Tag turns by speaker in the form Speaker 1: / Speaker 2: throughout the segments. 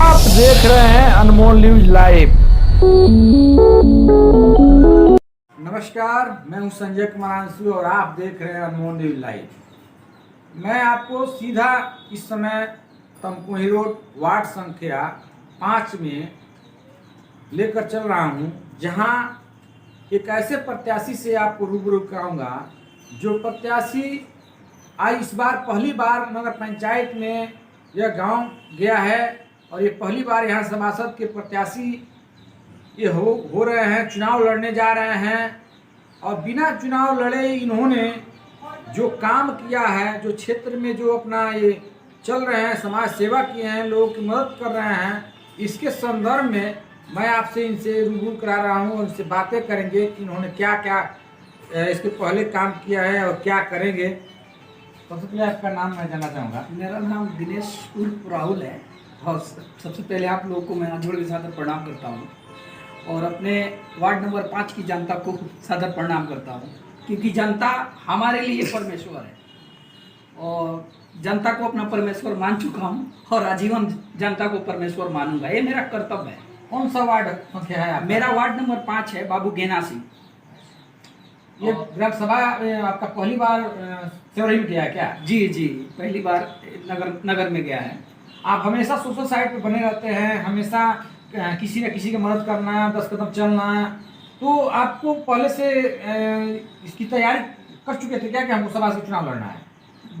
Speaker 1: आप देख रहे हैं अनमोल न्यूज लाइव। नमस्कार, मैं हूं संजय कुमार अंशु और आप देख रहे हैं अनमोल न्यूज लाइव। मैं आपको सीधा इस समय तमकुही रोड वार्ड संख्या 5 में लेकर चल रहा हूं, जहां एक ऐसे प्रत्याशी से आपको रूबरू कराऊंगा जो प्रत्याशी आज इस बार पहली बार नगर पंचायत में यह गांव गया है और ये पहली बार यहाँ सभासद के प्रत्याशी ये हो रहे हैं, चुनाव लड़ने जा रहे हैं। और बिना चुनाव लड़े इन्होंने जो काम किया है, जो क्षेत्र में जो अपना ये चल रहे हैं, समाज सेवा किए हैं, लोगों की मदद कर रहे हैं, इसके संदर्भ में मैं आपसे इनसे रूबरू करा रहा हूँ और इनसे बातें करेंगे कि इन्होंने क्या क्या इसके पहले काम किया है और क्या करेंगे। सबसे पहले आपका नाम मैं जानना चाहूँगा।
Speaker 2: मेरा नाम दिनेश उर्फ राहुल है और सबसे पहले आप लोगों को मैं हाथ जोड़ के सादर प्रणाम करता हूँ और अपने वार्ड नंबर 5 की जनता को सादर प्रणाम करता हूँ, क्योंकि जनता हमारे लिए परमेश्वर है और जनता को अपना परमेश्वर मान चुका हूँ और आजीवन जनता को परमेश्वर मानूंगा। ये मेरा कर्तव्य है।
Speaker 1: कौन सा वार्ड संख्या है आपका?
Speaker 2: मेरा वार्ड नंबर 5 है, बाबू गेना सिंह।
Speaker 1: ये ग्राम सभा आपका पहली बार सेवरी में गया है क्या?
Speaker 2: जी जी, पहली बार नगर में गया है।
Speaker 1: आप हमेशा सोशल साइट पे बने रहते हैं, हमेशा किसी न किसी की मदद करना, 10 कदम चलना, तो आपको पहले से इसकी तैयारी कर चुके थे क्या कि हमको सभा से चुनाव लड़ना है?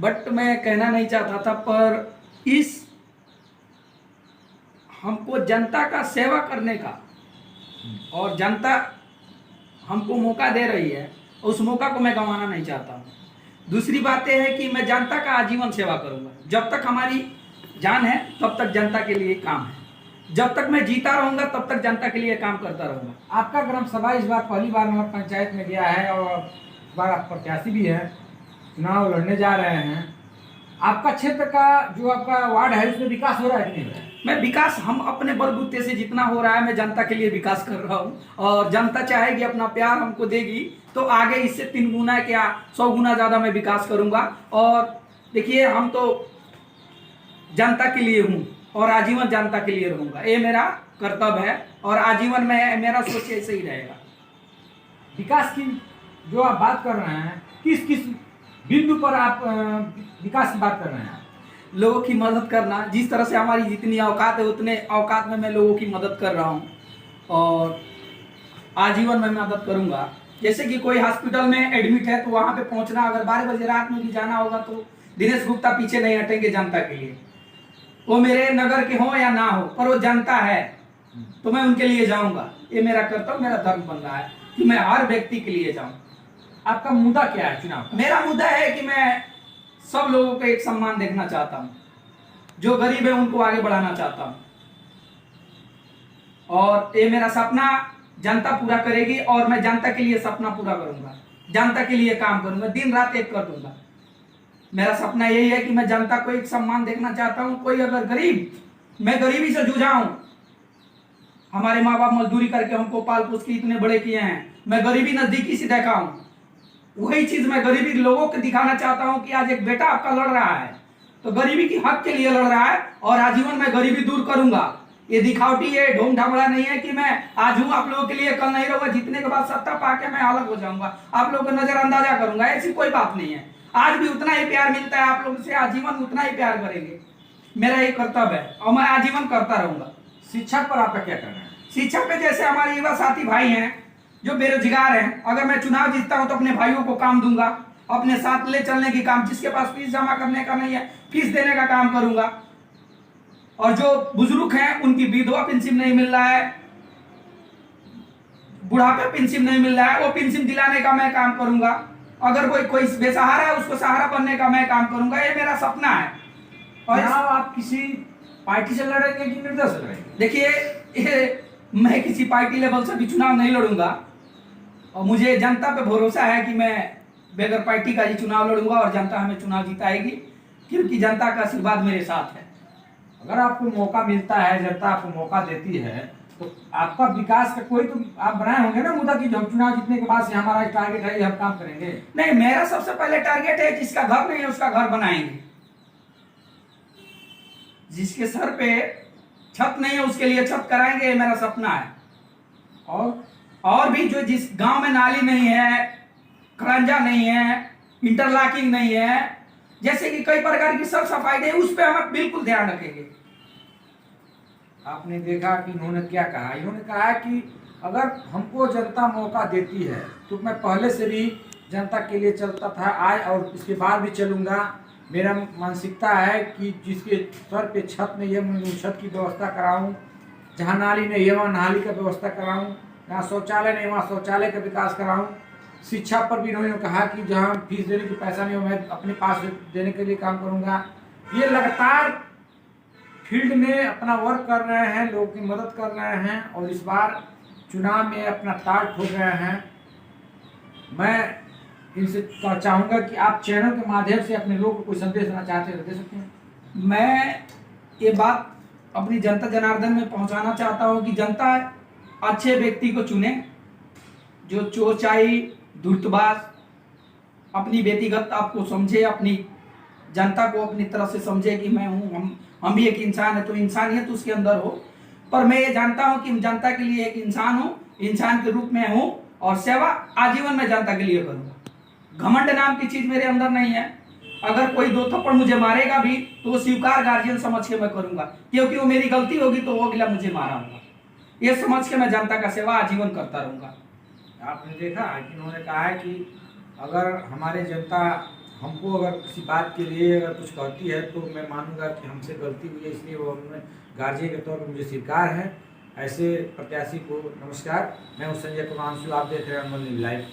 Speaker 2: बट मैं कहना नहीं चाहता था, पर इस हमको जनता का सेवा करने का और जनता हमको मौका दे रही है, उस मौका को मैं गंवाना नहीं चाहता हूँ। दूसरी बात यह है कि मैं जनता का आजीवन सेवा करूंगा। जब तक हमारी जान है तब तक जनता के लिए काम है, जब तक मैं जीता रहूंगा तब तक जनता के लिए काम करता रहूंगा।
Speaker 1: आपका ग्राम सभा इस बार पहली बार नगर पंचायत में गया है और इस बार आप प्रत्याशी भी हैं, चुनाव लड़ने जा रहे हैं। आपका क्षेत्र का जो आपका वार्ड है उसमें विकास हो रहा है कि नहीं हो रहा है?
Speaker 2: मैं विकास हम अपने बलबूते से जितना हो रहा है मैं जनता के लिए विकास कर रहा हूँ और जनता चाहेगी, अपना प्यार हमको देगी तो आगे इससे 3 गुना क्या 100 गुना ज़्यादा मैं विकास करूँगा। और देखिए, हम तो जनता के लिए हूँ और आजीवन जनता के लिए रहूँगा। ये मेरा कर्तव्य है और आजीवन में मेरा सोच ऐसे ही रहेगा।
Speaker 1: विकास की जो आप बात कर रहे हैं, किस किस बिंदु पर आप विकास की बात कर रहे हैं?
Speaker 2: लोगों की मदद करना, जिस तरह से हमारी जितनी औकात है उतने औकात में मैं लोगों की मदद कर रहा हूँ और आजीवन में मदद करूँगा। जैसे कि कोई हॉस्पिटल में एडमिट है तो वहाँ पे पहुँचना, अगर 12 बजे रात में भी जाना होगा तो दिनेश गुप्ता पीछे नहीं हटेंगे जनता के लिए। वो मेरे नगर के हो या ना हो, पर वो जनता है तो मैं उनके लिए जाऊँगा। ये मेरा कर्तव्य, मेरा धर्म बन रहा है कि मैं हर व्यक्ति के लिए जाऊँ।
Speaker 1: आपका मुद्दा क्या है चुनाव का?
Speaker 2: मेरा मुद्दा है कि मैं सब लोगों को एक सम्मान देखना चाहता हूँ, जो गरीब है उनको आगे बढ़ाना चाहता हूँ और ये मेरा सपना जनता पूरा करेगी और मैं जनता के लिए सपना पूरा करूंगा, जनता के लिए काम करूंगा, दिन रात एक कर दूंगा। मेरा सपना यही है कि मैं जनता को एक सम्मान देखना चाहता हूँ। कोई अगर गरीब, मैं गरीबी से जूझा हूँ, हमारे माँ बाप मजदूरी करके हमको पाल पोस के इतने बड़े किए हैं, मैं गरीबी नजदीकी से देखा हूँ। वही चीज मैं गरीबी लोगों को दिखाना चाहता हूँ कि आज एक बेटा आपका लड़ रहा है तो गरीबी की हक के लिए लड़ रहा है और आजीवन मैं गरीबी दूर करूंगा। ये दिखावटी है, ढोंग ढामड़ा नहीं है कि मैं आज हूँ आप लोगों के लिए, कल नहीं रहूंगा, जीतने के बाद सत्ता पाके मैं अलग हो जाऊंगा, आप लोगों को नजरअंदाजा करूंगा। ऐसी कोई बात नहीं है। आज भी उतना ही प्यार मिलता है आप लोगों से, आजीवन उतना ही प्यार करेंगे। मेरा ये कर्तव्य है और मैं आजीवन करता रहूंगा।
Speaker 1: शिक्षा पर आपका क्या करना है?
Speaker 2: शिक्षा पे जैसे हमारे युवा साथी भाई हैं जो बेरोजगार हैं, अगर मैं चुनाव जीतता हूं तो अपने भाइयों को काम दूंगा, अपने साथ ले चलने की काम, जिसके पास फीस जमा करने का नहीं है फीस देने का काम करूंगा। और जो बुजुर्ग हैं उनकी विधवा पेंशन नहीं मिल रहा है, बुढ़ापा पेंशन नहीं मिल रहा है, वो पेंशन दिलाने का मैं काम करूंगा। अगर कोई बेसहारा है उसको सहारा बनने का मैं काम करूंगा। ये मेरा सपना है।
Speaker 1: और आप किसी पार्टी से लड़ेंगे कि निर्दल से लड़ेंगे?
Speaker 2: देखिए, मैं किसी पार्टी लेवल से भी चुनाव नहीं लड़ूंगा और मुझे जनता पे भरोसा है कि मैं बगैर पार्टी का ही चुनाव लड़ूंगा और जनता हमें चुनाव जिताएगी, क्योंकि जनता का आशीर्वाद मेरे साथ है।
Speaker 1: अगर आपको मौका मिलता है, जनता आपको मौका देती है, तो आपका विकास का कोई तो आप बनाए होंगे ना मुद्दा कि जब चुनाव जीतने के बाद से हमारा टारगेट है, हम काम करेंगे।
Speaker 2: नहीं, मेरा सबसे पहले टारगेट है जिसका घर नहीं है उसका घर बनाएंगे, जिसके सर पे छत नहीं है उसके लिए छत कराएंगे, ये मेरा सपना है। और भी जो जिस गांव में नाली नहीं है, खड़ंजा नहीं है, इंटरलॉकिंग नहीं है, जैसे कि कई प्रकार की साफ सफाई है, उस पर हम बिल्कुल ध्यान रखेंगे।
Speaker 1: आपने देखा कि इन्होंने क्या कहा, इन्होंने कहा कि अगर हमको जनता मौका देती है तो मैं पहले से भी जनता के लिए चलता था आज और इसके बाद भी चलूँगा। मेरा मानसिकता है कि जिसके सर पे छत नहीं है मैं छत की व्यवस्था कराऊँ, जहाँ नाली नहीं है वहाँ नाली का व्यवस्था कराऊँ, जहाँ शौचालय नहीं वहाँ शौचालय का विकास कराऊँ। शिक्षा पर भी इन्होंने कहा कि जहाँ फीस देने की पैसा नहीं हो मैं अपने पास देने के लिए काम करूँगा। ये लगातार फील्ड में अपना वर्क कर रहे हैं, लोगों की मदद कर रहे हैं और इस बार चुनाव में अपना ताल ठोक रहे हैं। मैं इनसे चाहूँगा कि आप चैनल के माध्यम से अपने लोगों को कोई संदेश देना चाहते हैं तो दे सकते हैं।
Speaker 2: मैं ये बात अपनी जनता जनार्दन में पहुंचाना चाहता हूं कि जनता अच्छे व्यक्ति को चुने, जो चोरचाई धूर्तबाज अपनी व्यक्तिगत आपको समझे, अपनी जनता को अपनी तरफ से समझे कि मैं हूँ, हम भी एक इंसान है, तो इंसानियत उसके अंदर हो। पर मैं ये जानता हूँ कि जनता के लिए एक इंसान हूँ, इंसान के रूप में हूँ और सेवा आजीवन में जनता के लिए करूँगा। घमंड नाम की चीज मेरे अंदर नहीं है। अगर कोई 2 थप्पड़ मुझे मारेगा भी तो वो स्वीकार गार्जियन समझ के मैं करूंगा, क्योंकि वो मेरी गलती होगी तो वो अगला मुझे मारा होगा, ये समझ के मैं जनता का सेवा आजीवन करता रहूंगा।
Speaker 1: आपने देखा कि उन्होंने कहा है कि अगर हमारे जनता हमको अगर किसी बात के लिए अगर कुछ कहती है तो मैं मानूंगा कि हमसे गलती हुई है, इसलिए वो हमने गार्जियन के तौर पर मुझे स्वीकार है। ऐसे प्रत्याशी को नमस्कार, मैं हूं संजय कुमार, आप देख रहे हैं अनमोल न्यूज़ लाइव।